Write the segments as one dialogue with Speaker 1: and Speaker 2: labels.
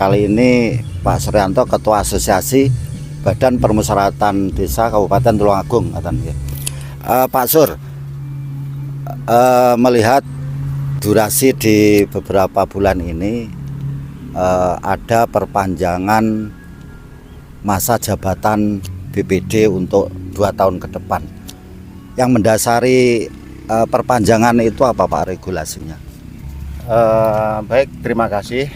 Speaker 1: kali ini Pak Suryanto, Ketua Asosiasi Badan Permusyawaratan Desa Kabupaten Tulungagung. Pak Sur, melihat durasi di beberapa bulan ini ada perpanjangan masa jabatan BPD untuk 2 tahun ke depan. Yang mendasari perpanjangan itu apa Pak regulasinya?
Speaker 2: Baik, terima kasih.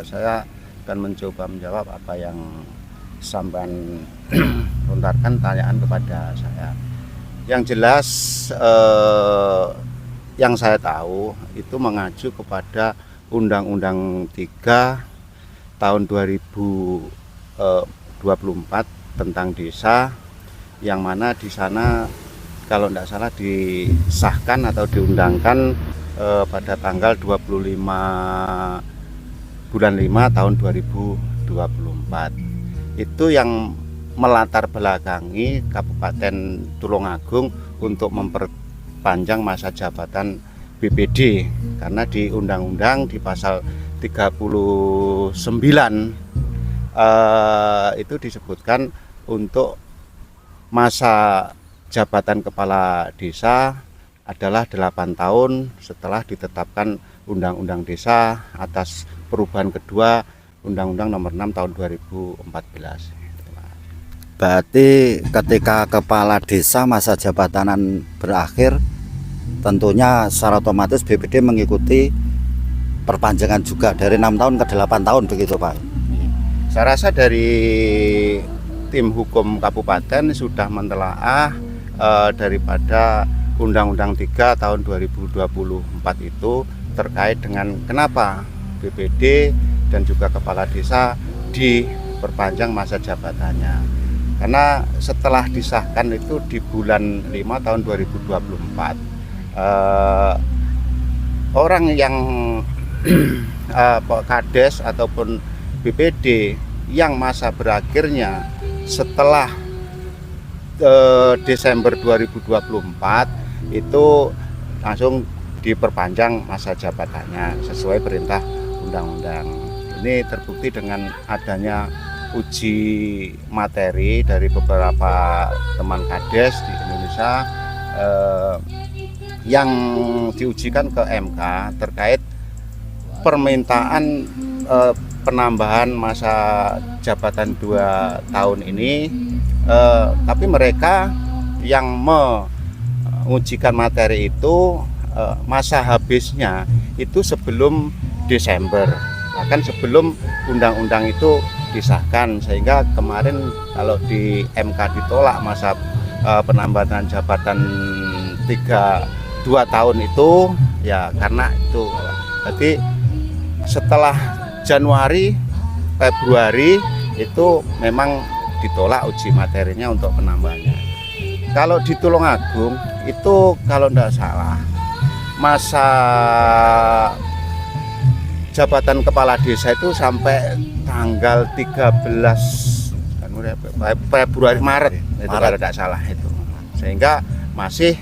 Speaker 2: Saya akan mencoba menjawab apa yang sampean lontarkan tanyaan kepada saya. Yang jelas yang saya tahu itu mengacu kepada Undang-Undang 3 tahun 2024 tentang desa, yang mana di sana kalau tidak salah disahkan atau diundangkan pada tanggal 25 bulan 5 tahun 2024. Itu yang melatar belakangi Kabupaten Tulungagung untuk memperpanjang masa jabatan BPD, karena di undang-undang di pasal 39 itu disebutkan untuk masa jabatan kepala desa adalah 8 tahun setelah ditetapkan Undang-Undang Desa atas perubahan kedua Undang-Undang Nomor 6 tahun 2014.
Speaker 1: Berarti ketika kepala desa masa jabatan berakhir, tentunya secara otomatis BPD mengikuti perpanjangan juga dari 6 tahun ke 8 tahun, begitu Pak?
Speaker 2: Saya rasa dari tim hukum kabupaten sudah mentelaah daripada Undang-Undang 3 tahun 2024 itu terkait dengan kenapa BPD dan juga kepala desa diperpanjang masa jabatannya. Karena setelah disahkan itu di bulan 5 tahun 2024, orang yang Kades ataupun BPD yang masa berakhirnya setelah Desember 2024 itu langsung diperpanjang masa jabatannya sesuai perintah undang-undang. Ini terbukti dengan adanya uji materi dari beberapa teman Kades di Indonesia yang diujikan ke MK terkait permintaan penambahan masa jabatan 2 tahun ini, tapi mereka yang mengujikan materi itu masa habisnya itu sebelum Desember, bahkan sebelum undang-undang itu disahkan, sehingga kemarin kalau di MK ditolak masa penambahan jabatan 2 tahun itu ya karena itu. Jadi setelah Januari Februari itu memang ditolak uji materinya untuk penambahannya. Kalau di Tulungagung itu kalau tidak salah masa jabatan kepala desa itu sampai tanggal 13 Februari Maret itu kalau tidak salah itu, sehingga masih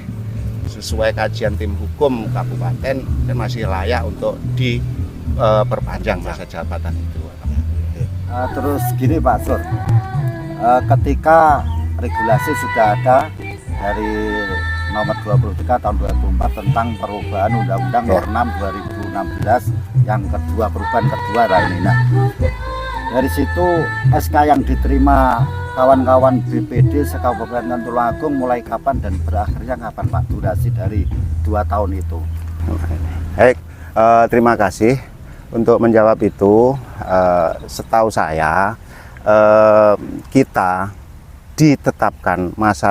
Speaker 2: sesuai kajian tim hukum kabupaten dan masih layak untuk diperpanjang masa jabatan itu.
Speaker 1: Terus gini Pak Sur, ketika regulasi sudah ada dari nomor 23 tahun 2004 tentang perubahan Undang-Undang Nomor 6 2016 yang kedua, perubahan kedua ini. Nah, dari situ SK yang diterima kawan-kawan BPD se-Kabupaten Tulungagung mulai kapan dan berakhirnya kapan Pak, durasi dari 2 tahun itu?
Speaker 2: Baik, terima kasih untuk menjawab itu. Setahu saya kita ditetapkan masa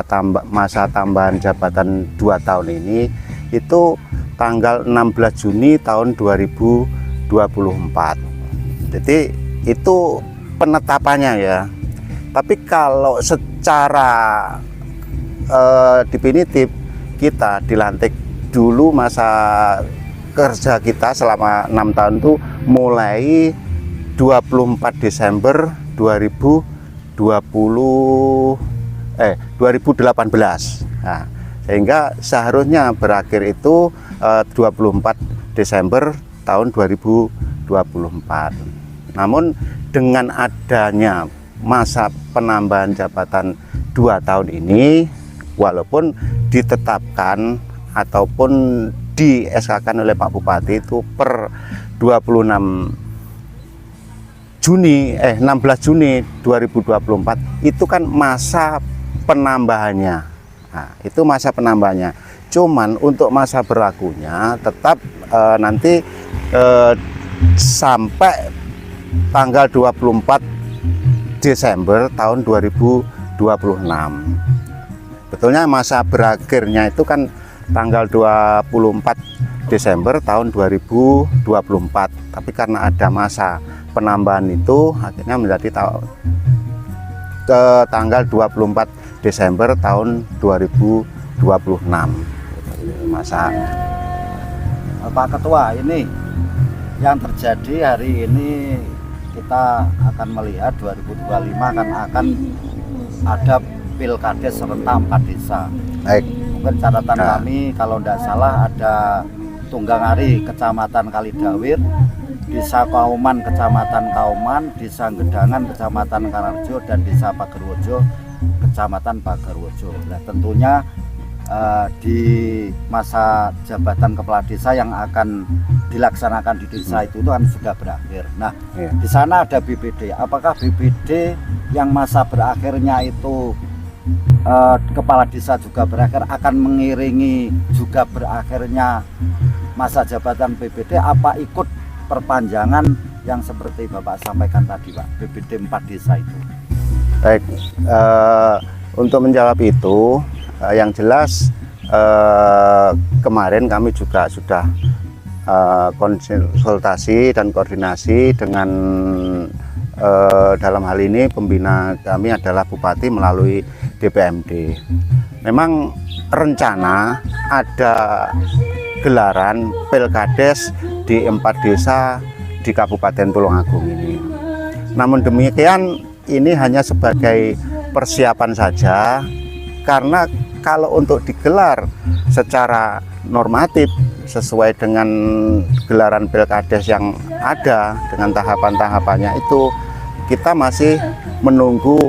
Speaker 2: tambahan jabatan 2 tahun ini itu tanggal 16 Juni tahun 2024. Jadi itu penetapannya ya. Tapi kalau secara definitif kita dilantik dulu, masa kerja kita selama 6 tahun itu mulai 24 Desember 2018. Nah, sehingga seharusnya berakhir itu 24 Desember tahun 2024. Namun dengan adanya masa penambahan jabatan 2 tahun ini, walaupun ditetapkan ataupun di SK-kan oleh Pak Bupati itu per 16 Juni 2024 itu kan masa penambahannya. Nah, itu masa penambahannya. Cuman untuk masa berlakunya tetap nanti sampai tanggal 24 Desember tahun 2026. Betulnya masa berakhirnya itu kan tanggal 24 Desember tahun 2024. Tapi karena ada masa penambahan itu akhirnya menjadi tanggal 24 Desember tahun 2026. Masa
Speaker 1: Pak Ketua, ini yang terjadi hari ini kita akan melihat 2025 akan ada pilkades serentak 4 desa.
Speaker 2: baik.
Speaker 1: Mungkin catatan kami kalau tidak salah ada Tungganghari Kecamatan Kalidawir, Desa Kauman Kecamatan Kauman, Desa Gedangan Kecamatan Karangrejo, dan Desa Pagerwojo Kecamatan Pagerwojo. Nah, tentunya di masa jabatan kepala desa yang akan dilaksanakan di desa itu kan sudah berakhir. Nah, di sana ada BPD. Apakah BPD yang masa berakhirnya itu kepala desa juga berakhir akan mengiringi juga berakhirnya masa jabatan BPD, apa ikut perpanjangan yang seperti Bapak sampaikan tadi, Pak, BPD 4 desa itu?
Speaker 2: Baik, untuk menjawab itu, yang jelas kemarin kami juga sudah konsultasi dan koordinasi dengan dalam hal ini pembina kami adalah Bupati melalui DPMD. Memang rencana ada gelaran pilkades di 4 desa di Kabupaten Tulungagung ini. Namun demikian ini hanya sebagai persiapan saja, karena kalau untuk digelar secara normatif sesuai dengan gelaran pilkades yang ada dengan tahapan-tahapannya itu, kita masih menunggu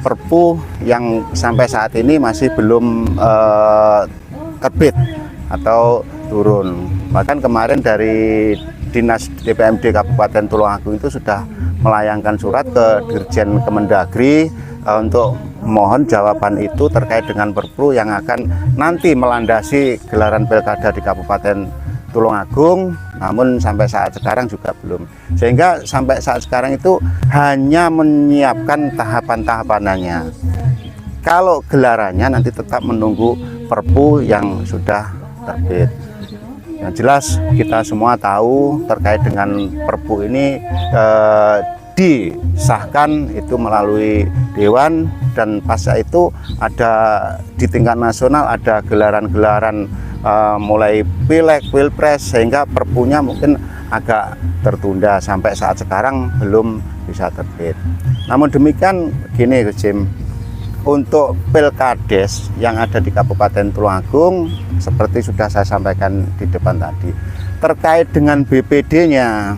Speaker 2: Perpu yang sampai saat ini masih belum terbit atau turun. Bahkan kemarin dari Dinas DPMD Kabupaten Tulungagung itu sudah melayangkan surat ke Dirjen Kemendagri untuk mohon jawaban itu terkait dengan Perpu yang akan nanti melandasi gelaran pilkada di Kabupaten Tulungagung. Namun sampai saat sekarang juga belum, sehingga sampai saat sekarang itu hanya menyiapkan tahapan-tahapannya. Kalau gelarannya nanti tetap menunggu Perpu yang sudah terbit. Yang jelas kita semua tahu terkait dengan Perpu ini disahkan itu melalui Dewan, dan pasca itu ada di tingkat nasional ada gelaran-gelaran mulai Pileg, Pilpres, sehingga Perpunya mungkin agak tertunda sampai saat sekarang belum bisa terbit. Namun demikian gini Jim, untuk pilkades yang ada di Kabupaten Tulungagung seperti sudah saya sampaikan di depan tadi, terkait dengan BPD-nya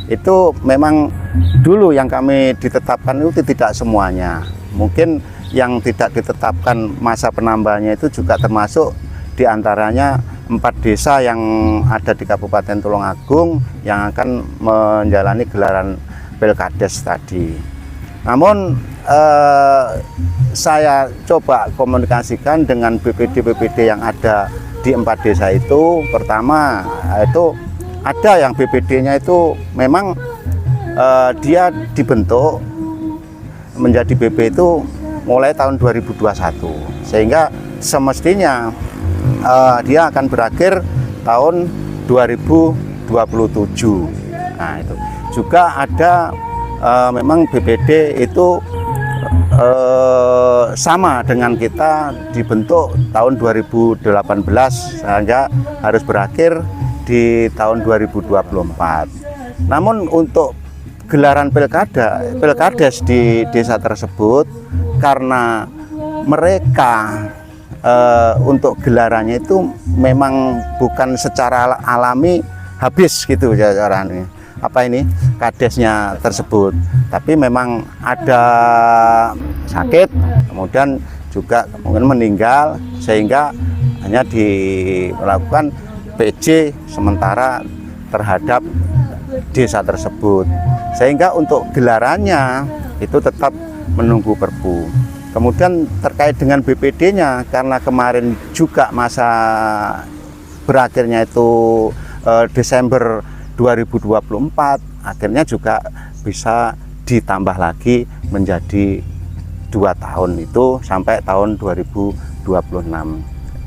Speaker 2: itu memang dulu yang kami ditetapkan itu tidak semuanya. Mungkin yang tidak ditetapkan masa penambahannya itu juga termasuk diantaranya 4 desa yang ada di Kabupaten Tulungagung yang akan menjalani gelaran pilkades tadi. Namun saya coba komunikasikan dengan BPD-BPD yang ada di 4 desa itu. Pertama itu ada yang BPD-nya itu memang dia dibentuk menjadi BP itu mulai tahun 2021, sehingga semestinya dia akan berakhir tahun 2027. Nah, itu juga ada memang BPD itu sama dengan kita dibentuk tahun 2018 sehingga harus berakhir di tahun 2024. Namun untuk gelaran pilkades di desa tersebut, karena mereka untuk gelarannya itu memang bukan secara alami habis gitu caranya. kadesnya tersebut. Tapi memang ada sakit, kemudian juga mungkin meninggal, sehingga hanya dilakukan PJ sementara terhadap desa tersebut. Sehingga untuk gelarannya itu tetap menunggu Perpu. Kemudian terkait dengan BPD-nya, karena kemarin juga masa berakhirnya itu Desember 2024, akhirnya juga bisa ditambah lagi menjadi 2 tahun itu sampai tahun 2026.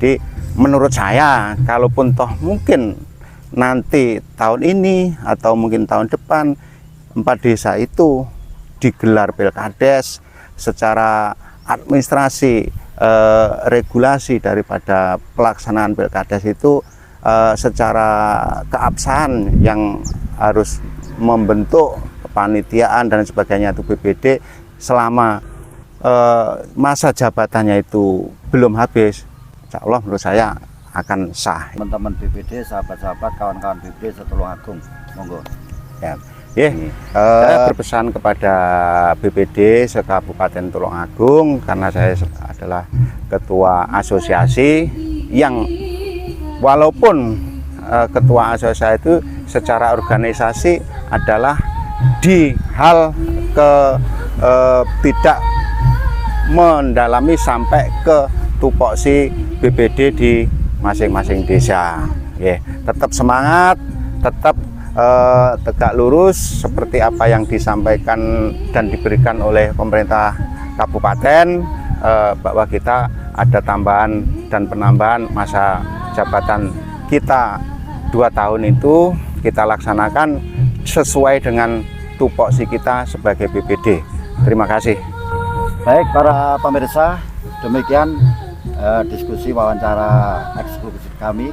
Speaker 2: Jadi menurut saya, kalaupun toh mungkin nanti tahun ini atau mungkin tahun depan 4 desa itu digelar Pilkades, secara administrasi regulasi daripada pelaksanaan Pilkades itu secara keabsahan yang harus membentuk kepanitiaan dan sebagainya itu BPD selama masa jabatannya itu belum habis, insya Allah menurut saya akan sah.
Speaker 1: Teman-teman BPD, sahabat-sahabat, kawan-kawan BPD Tulungagung, monggo.
Speaker 2: Ya. Saya berpesan kepada BPD se-Kabupaten Tulungagung, karena saya adalah ketua asosiasi yang walaupun ketua asosiasi itu secara organisasi adalah di hal tidak mendalami sampai ke tupoksi BPD di masing-masing desa. Tetap semangat, tetap tegak lurus seperti apa yang disampaikan dan diberikan oleh pemerintah kabupaten, bahwa kita ada tambahan dan penambahan masa jabatan kita 2 tahun itu kita laksanakan sesuai dengan tupoksi kita sebagai BPD. Terima kasih.
Speaker 1: Baik para pemirsa, demikian diskusi wawancara eksklusif kami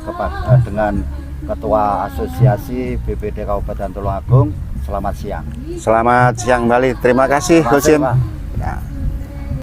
Speaker 1: dengan Ketua Asosiasi BPD Kabupaten Tulungagung. Selamat siang.
Speaker 2: Selamat siang kembali. Terima kasih, Husim.
Speaker 1: Ya.